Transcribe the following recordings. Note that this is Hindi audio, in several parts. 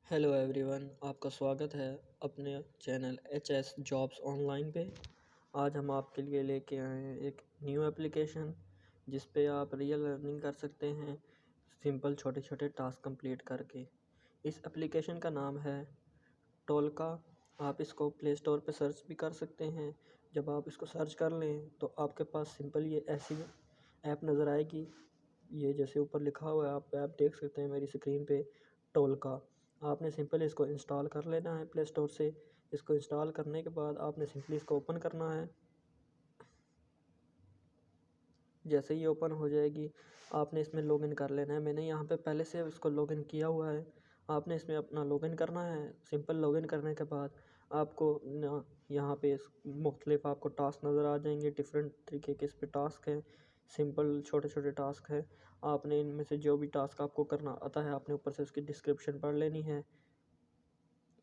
हेलो एवरीवन, आपका स्वागत है अपने चैनल एचएस जॉब्स ऑनलाइन पे। आज हम आपके लिए लेके आए हैं एक न्यू एप्लीकेशन जिस पे आप रियल अर्निंग कर सकते हैं सिंपल छोटे छोटे टास्क कंप्लीट करके। इस एप्लीकेशन का नाम है टोलका। आप इसको प्ले स्टोर पे सर्च भी कर सकते हैं। जब आप इसको सर्च कर लें तो आपके पास सिंपल ये ऐसी ऐप नज़र आएगी। ये जैसे ऊपर लिखा हुआ है, आप ऐप देख सकते हैं मेरी स्क्रीन पे, टोलका। आपने सिंपल इसको इंस्टॉल कर लेना है प्ले स्टोर से। इसको इंस्टॉल करने के बाद आपने सिंपली इसको ओपन करना है। जैसे ही ओपन हो जाएगी आपने इसमें लॉगिन कर लेना है। मैंने यहाँ पे पहले से इसको लॉगिन किया हुआ है। आपने इसमें अपना लॉगिन करना है। सिंपल लॉगिन करने के बाद आपको यहाँ पे मुख्तलिफ आपको टास्क नज़र आ जाएंगे। डिफरेंट तरीके के इस पे टास्क हैं। सिंपल छोटे छोटे टास्क हैं। आपने इनमें से जो भी टास्क आपको करना आता है आपने ऊपर से उसकी डिस्क्रिप्शन पढ़ लेनी है।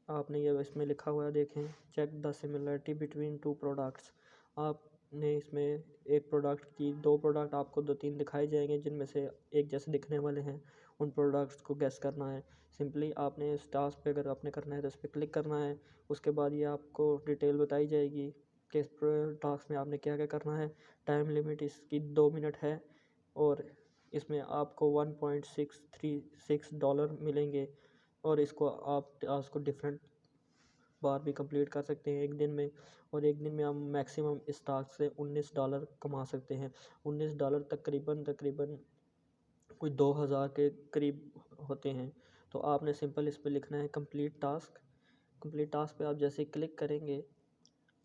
आपने ये इसमें लिखा हुआ है, देखें, check the similarity between two products. आपने इसमें एक प्रोडक्ट की दो प्रोडक्ट आपको दो तीन दिखाए जाएंगे जिनमें से एक जैसे दिखने वाले हैं। उन प्रोडक्ट्स को गेस करना है। सिंपली आपने इस टास्क पे अगर आपने करना है तो इस पर क्लिक करना है। उसके बाद ये आपको डिटेल बताई जाएगी कि इस टास्क में आपने क्या क्या करना है। टाइम लिमिट इसकी 2 मिनट है और इसमें आपको $1.636 मिलेंगे। और इसको आप टास्क को डिफरेंट बार भी कंप्लीट कर सकते हैं एक दिन में। और एक दिन में हम मैक्सिमम इस टास्क से $19 कमा सकते हैं। $19 तकरीबन तकरीबन कोई 2000 के करीब होते हैं। तो आपने सिंपल इस पर लिखना है कंप्लीट टास्क। कंप्लीट टास्क पे आप जैसे ही क्लिक करेंगे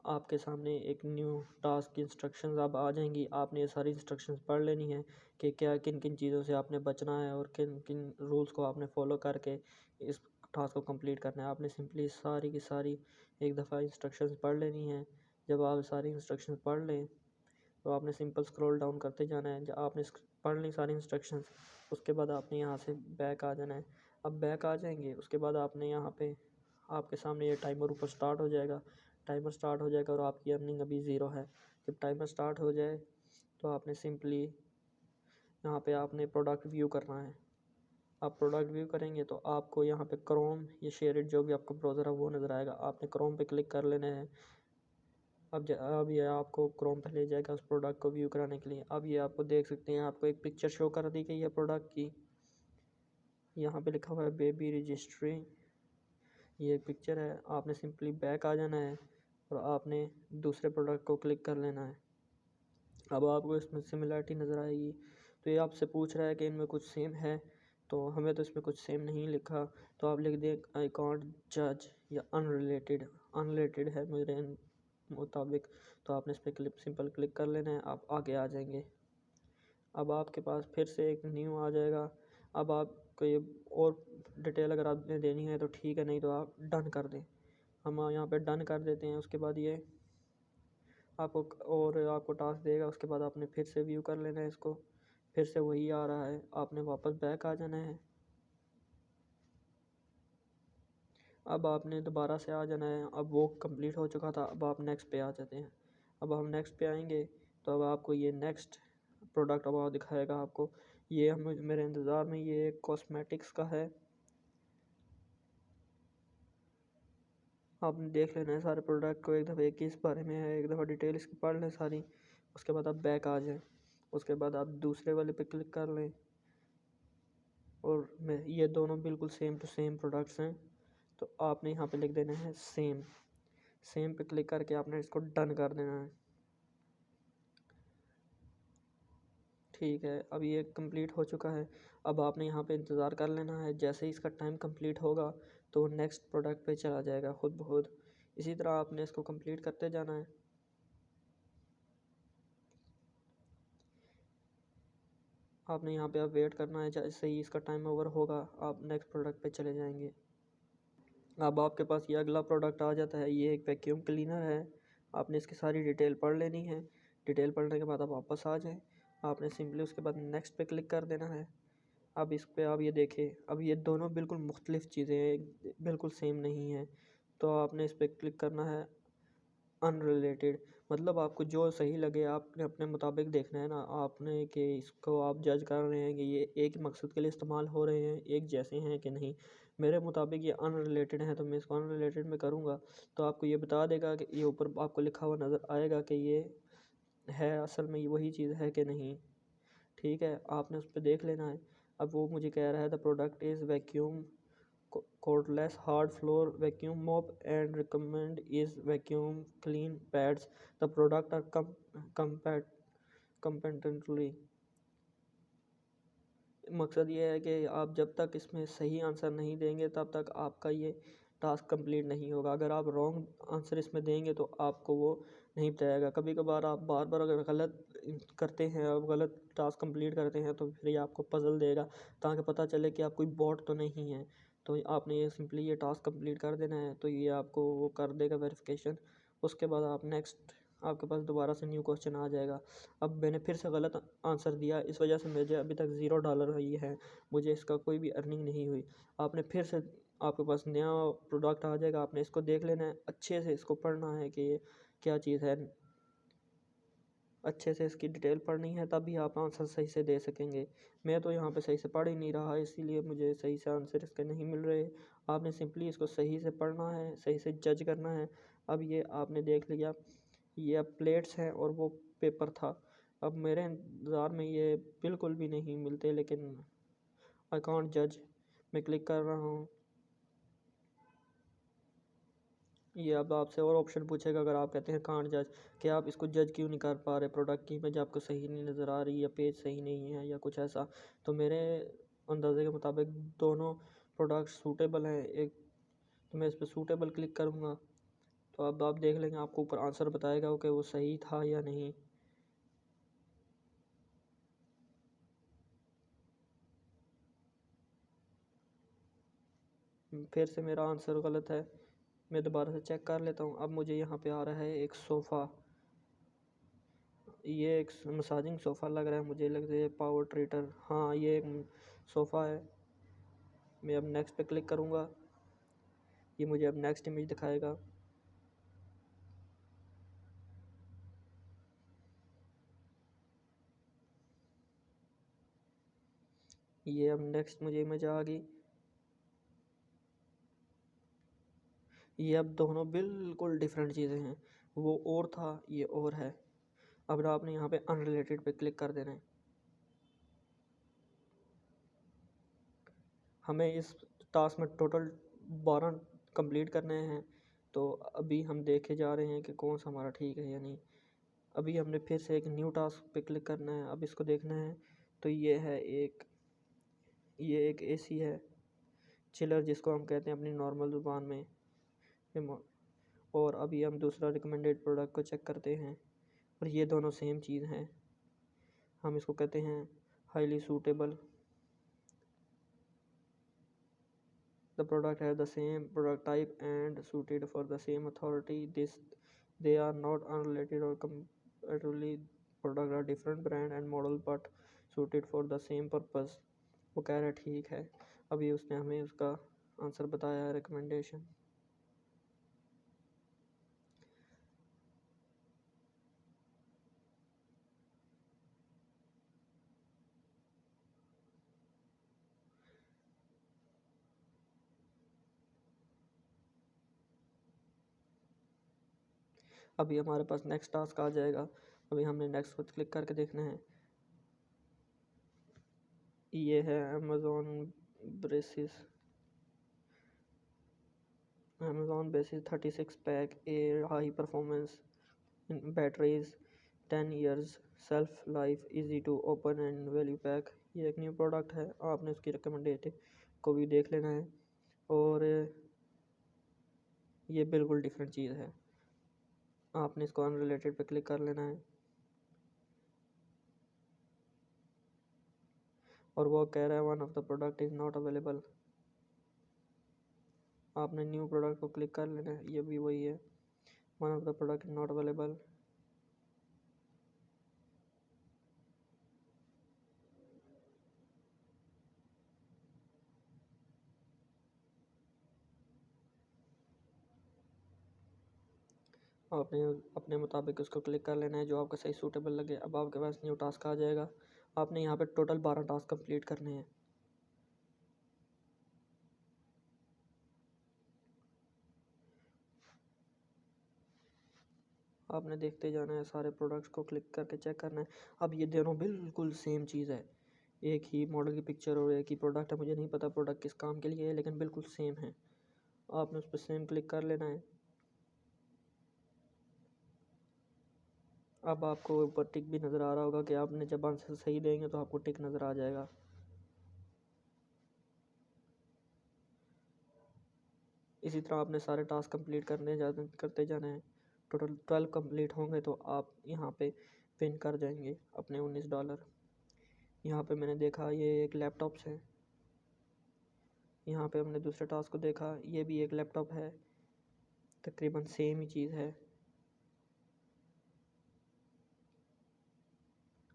आपके सामने एक न्यू टास्क की इंस्ट्रक्शंस अब आ जाएंगी। आपने ये सारी इंस्ट्रक्शंस पढ़ लेनी है कि क्या किन किन चीज़ों से आपने बचना है और किन किन रूल्स को आपने फॉलो करके इस टास्क को कंप्लीट करना है। आपने सिंपली सारी की सारी एक दफ़ा इंस्ट्रक्शंस पढ़ लेनी है। जब आप सारी इंस्ट्रक्शंस पढ़ लें तो आपने सिंपल स्क्रॉल डाउन करते जाना है। जब आपने पढ़ ली सारी इंस्ट्रक्शंस उसके बाद आपने यहाँ से बैक आ जाना है। अब बैक आ जाएंगे उसके बाद आपने यहाँ पे आपके सामने ये टाइमर ऊपर स्टार्ट हो जाएगा। टाइमर स्टार्ट हो जाएगा और आपकी अर्निंग अभी ज़ीरो है। जब टाइमर स्टार्ट हो जाए तो आपने सिंपली यहाँ पे आपने प्रोडक्ट व्यू करना है। आप प्रोडक्ट व्यू करेंगे तो आपको यहाँ पे क्रोम या शेयरिट जो भी आपका ब्राउज़र है वो नज़र आएगा। आपने क्रोम पे क्लिक कर लेना है। अब ये आपको क्रोम पे ले जाएगा उस प्रोडक्ट को व्यू कराने के लिए। अब ये आपको देख सकते हैं, आपको एक पिक्चर शो कर दी गई है प्रोडक्ट की। यहाँ पे लिखा हुआ है बेबी रजिस्ट्री। ये एक पिक्चर है। आपने सिंपली बैक आ जाना है और आपने दूसरे प्रोडक्ट को क्लिक कर लेना है। अब आपको इसमें सिमिलरिटी नज़र आएगी। तो ये आपसे पूछ रहा है कि इनमें कुछ सेम है, तो हमें तो इसमें कुछ सेम नहीं लिखा। तो आप लिख दें आई कॉन्ट जज या अनरिलेटेड। अनरिलेटेड है मेरे मुताबिक। तो आपने इस पर सिंपल क्लिक कर लेना है। आप आगे आ जाएंगे। अब आपके पास फिर से एक न्यू आ जाएगा। अब आपको ये और डिटेल अगर आपने देनी है तो ठीक है, नहीं तो आप डन कर दें। हम यहाँ पे डन कर देते हैं। उसके बाद ये आपको और आपको टास्क देगा। उसके बाद आपने फिर से व्यू कर लेना है इसको। फिर से वही आ रहा है, आपने वापस बैक आ जाना है। अब आपने दोबारा से आ जाना है। अब वो कंप्लीट हो चुका था। अब आप नेक्स्ट पे आ जाते हैं। अब हम नेक्स्ट पे आएंगे तो अब आपको ये नेक्स्ट प्रोडक्ट अब दिखाएगा आपको। ये हम मेरे इंतज़ार में ये कॉस्मेटिक्स का है। आपने देख लेना है सारे प्रोडक्ट को एक दफ़ा, एक किस बारे में है, एक दफ़ा डिटेल इसकी पढ़ लें सारी। उसके बाद आप बैक आ जाएं। उसके बाद आप दूसरे वाले पे क्लिक कर लें और मैं ये दोनों बिल्कुल सेम टू सेम प्रोडक्ट्स हैं। तो आपने यहाँ पे लिख देना है सेम। सेम पे क्लिक करके आपने इसको डन कर देना है। ठीक है, अब ये कंप्लीट हो चुका है। अब आपने यहाँ पे इंतज़ार कर लेना है। जैसे ही इसका टाइम कंप्लीट होगा तो नेक्स्ट प्रोडक्ट पे चला जाएगा खुद ब खुद। इसी तरह आपने इसको कंप्लीट करते जाना है। आपने यहाँ पे अब वेट करना है। जैसे ही इसका टाइम ओवर होगा आप नेक्स्ट प्रोडक्ट पे चले जाएंगे। अब आपके पास ये अगला प्रोडक्ट आ जाता है। ये एक वैक्यूम क्लीनर है। आपने इसकी सारी डिटेल पढ़ लेनी है। डिटेल पढ़ने के बाद आप वापस आ जाएं। आपने सिंपली उसके बाद नेक्स्ट पे क्लिक कर देना है। अब इस पे आप ये देखें, अब ये दोनों बिल्कुल मुख्तलिफ चीज़ें हैं, बिल्कुल सेम नहीं हैं। तो आपने इस पर क्लिक करना है अनरिलेटेड। मतलब आपको जो सही लगे आपने अपने मुताबिक देखना है ना। आपने कि इसको आप जज कर रहे हैं कि ये एक ही मकसद के लिए इस्तेमाल हो रहे हैं, एक जैसे हैं कि नहीं। मेरे मुताबिक ये अनरिलेटेड है, तो मैं इसको अनरिलेटेड में करूँगा तो आपको ये बता देगा कि ये ऊपर आपको लिखा हुआ नज़र आएगा कि ये है असल में वही चीज़ है कि नहीं। ठीक है, आपने उस पर देख लेना है। अब वो मुझे कह रहा है the product is vacuum cordless hard floor vacuum mop and recommend is vacuum clean pads. The product are competently। मकसद ये है कि आप जब तक इसमें सही आंसर नहीं देंगे तब तक आपका ये टास्क कंप्लीट नहीं होगा। अगर आप रॉन्ग आंसर इसमें देंगे तो आपको वो नहीं बताएगा। कभी कभार आप बार बार अगर गलत करते हैं और गलत टास्क कंप्लीट करते हैं तो फिर ये आपको पजल देगा ताकि पता चले कि आप कोई बॉट तो नहीं है। तो आपने ये सिंपली ये टास्क कंप्लीट कर देना है तो ये आपको वो कर देगा वेरिफिकेशन। उसके बाद आप नेक्स्ट आपके पास दोबारा से न्यू क्वेश्चन आ जाएगा। अब मैंने फिर से गलत आंसर दिया, इस वजह से मुझे अभी तक $0 ही है, मुझे इसका कोई भी अर्निंग नहीं हुई। आपने फिर से आपके पास नया प्रोडक्ट आ जाएगा, आपने इसको देख लेना है, अच्छे से इसको पढ़ना है कि ये क्या चीज़ है, अच्छे से इसकी डिटेल पढ़नी है तभी आप आंसर सही से दे सकेंगे। मैं तो यहाँ पे सही से पढ़ ही नहीं रहा इसीलिए मुझे सही से आंसर इसके नहीं मिल रहे। आपने सिंपली इसको सही से पढ़ना है, सही से जज करना है। अब ये आपने देख लिया, ये अब प्लेट्स हैं और वो पेपर था। अब मेरे इंतज़ार में ये बिल्कुल भी नहीं मिलते लेकिन आई कांट जज। मैं क्लिक कर रहा हूँ, ये अब आपसे और ऑप्शन पूछेगा। अगर आप कहते हैं कांट जज कि आप इसको जज क्यों नहीं कर पा रहे, प्रोडक्ट की इमेज आपको सही नहीं नज़र आ रही या पेज सही नहीं है या कुछ ऐसा, तो मेरे अंदाजे के मुताबिक दोनों प्रोडक्ट सूटेबल हैं। एक तो मैं इस पर सूटेबल क्लिक करूँगा तो अब आप देख लेंगे आपको ऊपर आंसर बताएगा कि वो सही था या नहीं। फिर से मेरा आंसर गलत है, मैं दोबारा से चेक कर लेता हूँ। अब मुझे यहाँ पे आ रहा है एक सोफ़ा, ये एक मसाजिंग सोफ़ा लग रहा है, मुझे लग रहा है पावर ट्रीटर। हाँ ये एक सोफ़ा है। मैं अब नेक्स्ट पे क्लिक करूँगा, ये मुझे अब नेक्स्ट इमेज दिखाएगा। ये अब नेक्स्ट मुझे इमेज आ गई। ये अब दोनों बिल्कुल डिफरेंट चीज़ें हैं, वो और था ये और है। अब आपने यहाँ पे अनरिलेटेड पे क्लिक कर देना है। हमें इस टास्क में टोटल 12 कंप्लीट करने हैं, तो अभी हम देखे जा रहे हैं कि कौन सा हमारा ठीक है या नहीं। अभी हमने फिर से एक न्यू टास्क पे क्लिक करना है, अब इसको देखना है। तो ये एक एसी है, चिलर जिसको हम कहते हैं अपनी नॉर्मल ज़ुबान में। और अभी हम दूसरा रिकमेंडेड प्रोडक्ट को चेक करते हैं और ये दोनों सेम चीज़ हैं। हम इसको कहते हैं highly suitable. The product has the same product type and suited for the same authority. They are not unrelated or comparatively product are different brand and model but suited for the same purpose। वो कह रहा है ठीक है। अभी उसने हमें उसका आंसर बताया है रिकमेंडेशन। अभी हमारे पास नेक्स्ट टास्क आ जाएगा, अभी हमने नेक्स्ट पर क्लिक करके देखना है। ये है Amazon basics 36 pack A high performance batteries 10 years self life easy to open and value pack. ये एक न्यू प्रोडक्ट है, आपने उसकी रिकमेंडेड को भी देख लेना है। और ये बिल्कुल डिफरेंट चीज़ है, आपने इसको अनरिलेटेड पे क्लिक कर लेना है। और वो कह रहा है one of the product is not available. आपने न्यू प्रोडक्ट को क्लिक कर लेना है, ये भी वही है, one of the product is not available. आपने अपने मुताबिक उसको क्लिक कर लेना है जो आपका सही सूटेबल लगे। अब आपके पास न्यू टास्क आ जाएगा, आपने यहाँ पे टोटल 12 टास्क कंप्लीट करने हैं। आपने देखते जाना है, सारे प्रोडक्ट्स को क्लिक करके चेक करना है। अब ये दोनों बिल्कुल सेम चीज़ है, एक ही मॉडल की पिक्चर और एक ही प्रोडक्ट है। मुझे नहीं पता प्रोडक्ट किस काम के लिए है, लेकिन बिल्कुल सेम है। आपने उस पर सेम क्लिक कर लेना है। अब आपको ऊपर टिक भी नज़र आ रहा होगा कि आपने जब आंसर सही देंगे तो आपको टिक नज़र आ जाएगा। इसी तरह आपने सारे टास्क कंप्लीट करते जाना है। टोटल 12 कंप्लीट होंगे तो आप यहाँ पे विन कर जाएंगे अपने $19। यहाँ पे मैंने देखा ये एक लैपटॉप है। यहाँ पे हमने दूसरे टास्क को देखा, ये भी एक लैपटॉप है, तकरीबन सेम ही चीज़ है।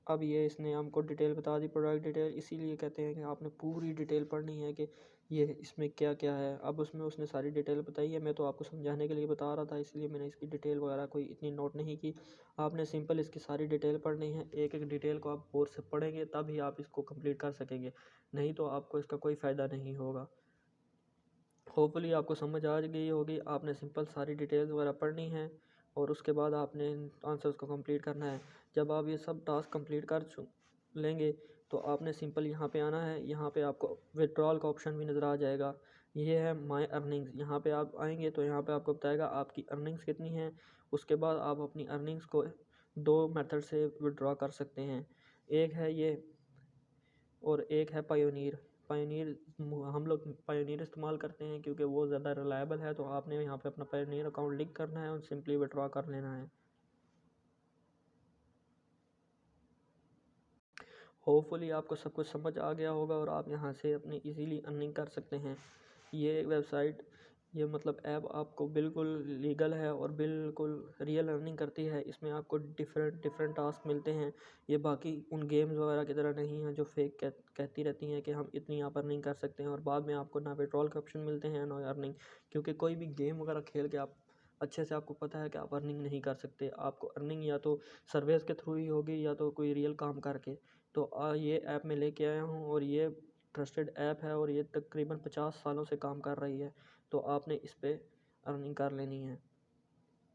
अब ये इसने हमको डिटेल बता दी, प्रोडक्ट डिटेल, इसीलिए कहते हैं कि आपने पूरी डिटेल पढ़नी है कि ये इसमें क्या क्या है। अब उसमें उसने सारी डिटेल बताई है, मैं तो आपको समझाने के लिए बता रहा था, इसलिए मैंने इसकी डिटेल वगैरह कोई इतनी नोट नहीं की। आपने सिंपल इसकी सारी डिटेल पढ़नी है, एक एक डिटेल को आप गौर से पढ़ेंगे तभी आप इसको कंप्लीट कर सकेंगे, नहीं तो आपको इसका कोई फ़ायदा नहीं होगा। होपफुली आपको समझ आ गई होगी। आपने सिंपल सारी डिटेल्स वगैरह पढ़नी है और उसके बाद आपने आंसर्स को कंप्लीट करना है। जब आप ये सब टास्क कंप्लीट कर लेंगे तो आपने सिंपल यहाँ पे आना है। यहाँ पे आपको विड्रॉल का ऑप्शन भी नज़र आ जाएगा, ये है माय अर्निंग्स। यहाँ पे आप आएंगे तो यहाँ पे आपको बताएगा आपकी अर्निंग्स कितनी हैं। उसके बाद आप अपनी अर्निंग्स को दो मेथड से विड्रॉ कर सकते हैं, एक है ये और एक है पायोनीर। पायोनीर हम लोग पायोनीर इस्तेमाल करते हैं क्योंकि वो ज़्यादा रिलायबल है। तो आपने यहाँ पे अपना पायोनीर अकाउंट लिंक करना है और सिंपली विड्रॉ कर लेना है। होपफुली आपको सब कुछ समझ आ गया होगा और आप यहाँ से अपनी इजीली अर्निंग कर सकते हैं। ये वेबसाइट, ये मतलब ऐप आपको बिल्कुल लीगल है और बिल्कुल रियल अर्निंग करती है। इसमें आपको डिफरेंट डिफरेंट टास्क मिलते हैं। ये बाकी उन गेम्स वगैरह की तरह नहीं है जो फेक कहती रहती हैं कि हम इतनी आप अर्निंग कर सकते हैं और बाद में आपको ना विड्रॉल के ऑप्शन मिलते हैं ना अर्निंग। क्योंकि कोई भी गेम वगैरह खेल के आप अच्छे से आपको पता है कि आप अर्निंग नहीं कर सकते। आपको अर्निंग या तो सर्विस के थ्रू ही होगी या तो कोई रियल काम करके। तो ये ऐप मैं लेके आया हूँ और ये ट्रस्टेड ऐप है और ये तकरीबन 50 सालों से काम कर रही है। तो आपने इस पे अर्निंग कर लेनी है।